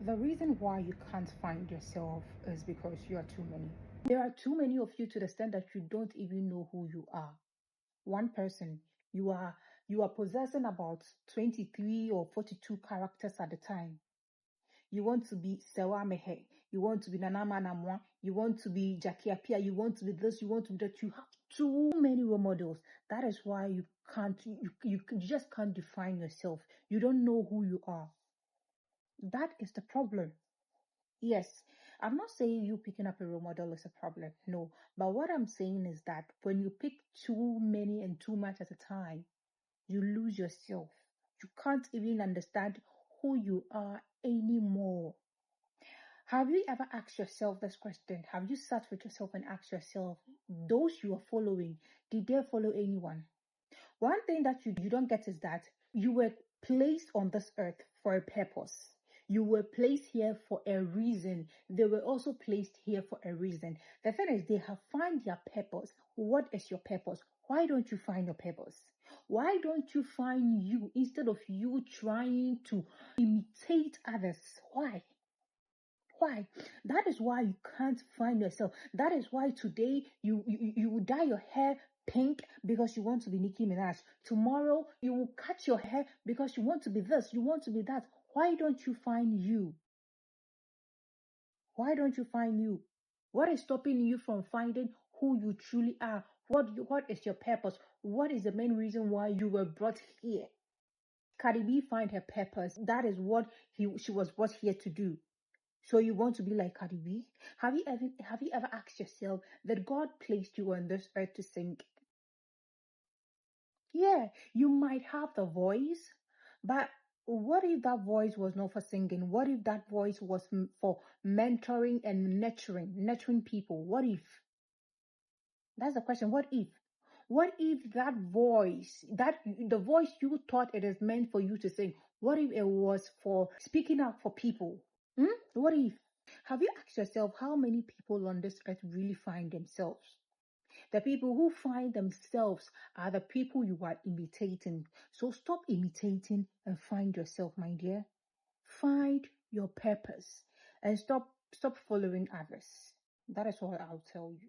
The reason why you can't find yourself is because you are too many. There are too many of you to the extent that you don't even know who you are. One person, you are possessing about 23 or 42 characters at a time. You want to be Sewa Mehe, you want to be Nanama Namwa, you want to be Jackie Apia, you want to be this, you want to be that. You have too many role models. That is why you just can't define yourself. You don't know who you are. That is the problem. Yes, I'm not saying you picking up a role model is a problem. No, but what I'm saying is that when you pick too many and too much at a time, you lose yourself. You can't even understand who you are anymore. Have you ever asked yourself this question? Have you sat with yourself and asked yourself, those you are following, did they follow anyone? One thing that you don't get is that you were placed on this earth for a purpose. You were placed here for a reason. They were also placed here for a reason. The thing is, they have found their purpose. What is your purpose? Why don't you find your purpose? Why don't you find you instead of you trying to imitate others? Why? Why? That is why you can't find yourself. That is why today you will dye your hair pink because you want to be Nicki Minaj. Tomorrow you will cut your hair because you want to be this, you want to be that. Why don't you find you? Why don't you find you? What is stopping you from finding who you truly are? What is your purpose? What is the main reason why you were brought here? Cardi B find her purpose. That is what she was brought here to do. So you want to be like Cardi B? Have you ever asked yourself that God placed you on this earth to sing? Yeah, you might have the voice, but what if that voice was not for singing? What if that voice was for mentoring and nurturing people? What if? That's the question. What if? What if that voice, the voice you thought it is meant for you to sing, what if it was for speaking up for people? What if? Have you asked yourself how many people on this earth really find themselves? The people who find themselves are the people you are imitating. So stop imitating and find yourself, my dear. Find your purpose and stop following others. That is all I'll tell you.